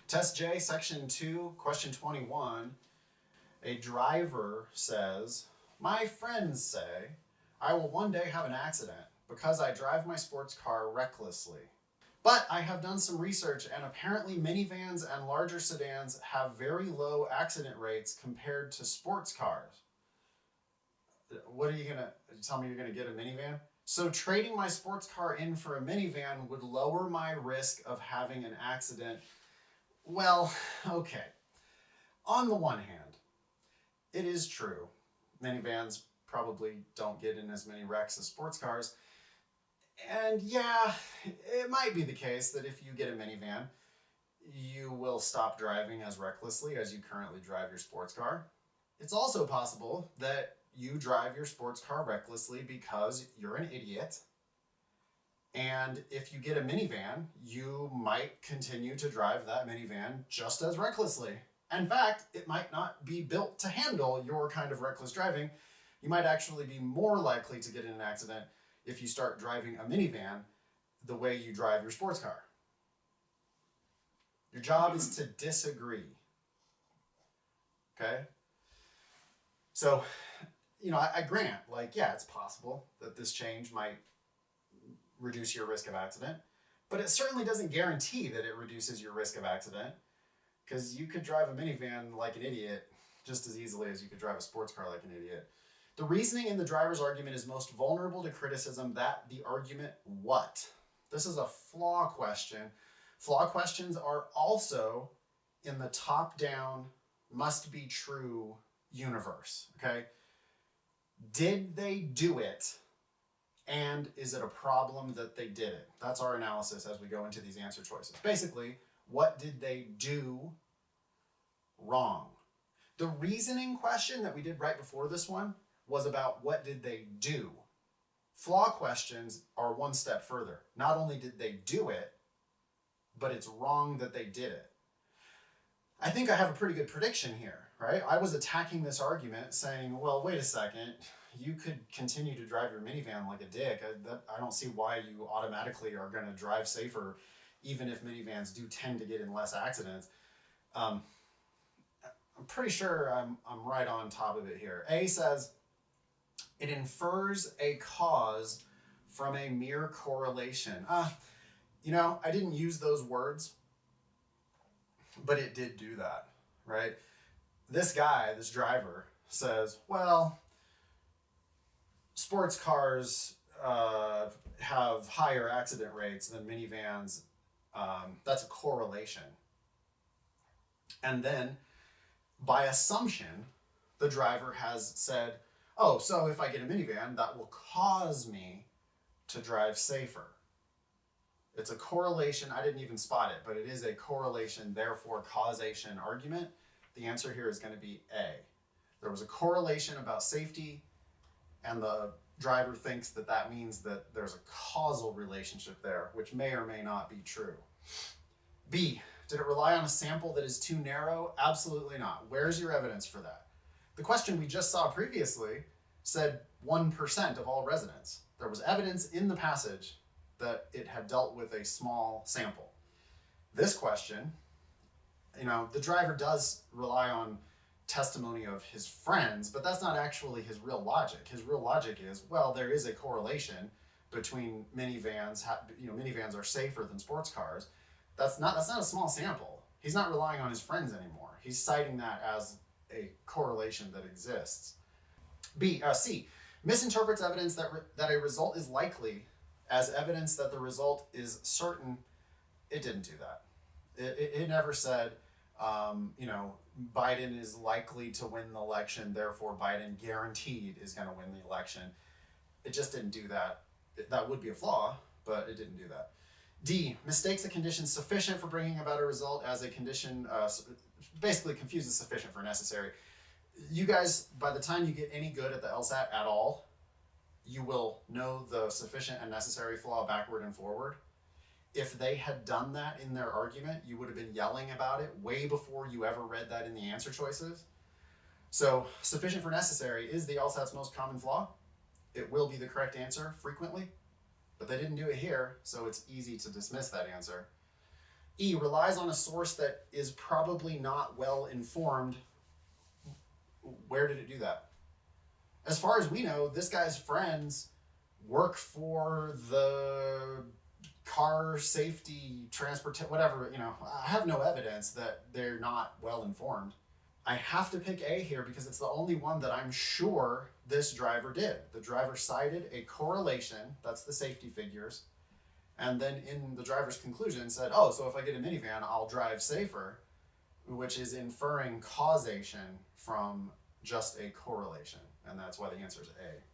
Test J, section 2, question 21. A driver says, my friends say I will one day have an accident because I drive my sports car recklessly. But I have done some research and apparently minivans and larger sedans have very low accident rates compared to sports cars. What are you gonna tell me you're gonna get a minivan? So trading my sports car in for a minivan would lower my risk of having an accident. Well, okay. On the one hand, it is true. Minivans probably don't get in as many wrecks as sports cars. And yeah, it might be the case that if you get a minivan, you will stop driving as recklessly as you currently drive your sports car. It's also possible that you drive your sports car recklessly because you're an idiot. And if you get a minivan, you might continue to drive that minivan just as recklessly. In fact, it might not be built to handle your kind of reckless driving. You might actually be more likely to get in an accident if you start driving a minivan the way you drive your sports car. Your job is to disagree. Okay? So, I grant, yeah, it's possible that this change might reduce your risk of accident, but it certainly doesn't guarantee that it reduces your risk of accident, because you could drive a minivan like an idiot just as easily as you could drive a sports car like an idiot. The reasoning in the driver's argument is most vulnerable to criticism that the argument what? This is a flaw question. Flaw questions are also in the top-down, must-be true universe, okay? Did they do it? And is it a problem that they did it? That's our analysis as we go into these answer choices. Basically, what did they do wrong? The reasoning question that we did right before this one was about what did they do. Flaw questions are one step further. Not only did they do it, but it's wrong that they did it. I think I have a pretty good prediction here, right? I was attacking this argument saying, well, wait a second, you could continue to drive your minivan like a dick. I don't see why you automatically are going to drive safer, even if minivans do tend to get in less accidents. I'm pretty sure I'm right on top of it here. A says, it infers a cause from a mere correlation. I didn't use those words, but it did do that, right? This guy, this driver, says, well, sports cars have higher accident rates than minivans. That's a correlation. And then, by assumption, the driver has said, oh, so if I get a minivan, that will cause me to drive safer. It's a correlation. I didn't even spot it, but it is a correlation, therefore causation argument. The answer here is going to be A. There was a correlation about safety, and the driver thinks that that means that there's a causal relationship there, which may or may not be true. B, did it rely on a sample that is too narrow? Absolutely not. Where's your evidence for that? The question we just saw previously said 1% of all residents. There was evidence in the passage that it had dealt with a small sample. This question, the driver does rely on testimony of his friends, but that's not actually his real logic. His real logic is, well, there is a correlation between minivans. Minivans are safer than sports cars. That's not a small sample. He's not relying on his friends anymore. He's citing that as a correlation that exists. C, misinterprets evidence that a result is likely as evidence that the result is certain. It didn't do that. It never said, Biden is likely to win the election, therefore Biden guaranteed is going to win the election. It just didn't do that. That would be a flaw, but it didn't do that. D, mistakes a condition sufficient for bringing about a result as a condition, basically confuses sufficient for necessary. You guys, by the time you get any good at the LSAT at all, you will know the sufficient and necessary flaw backward and forward. If they had done that in their argument, you would have been yelling about it way before you ever read that in the answer choices. So sufficient for necessary is the LSAT's most common flaw. It will be the correct answer frequently, but they didn't do it here, so it's easy to dismiss that answer. E, relies on a source that is probably not well informed. Where did it do that? As far as we know, this guy's friends work for the car safety whatever, I have no evidence that they're not well informed. I have to pick A here because it's the only one that I'm sure this driver did. The driver cited a correlation, that's the safety figures, and then in the driver's conclusion said, oh, so if I get a minivan, I'll drive safer, which is inferring causation from just a correlation. And that's why the answer is A.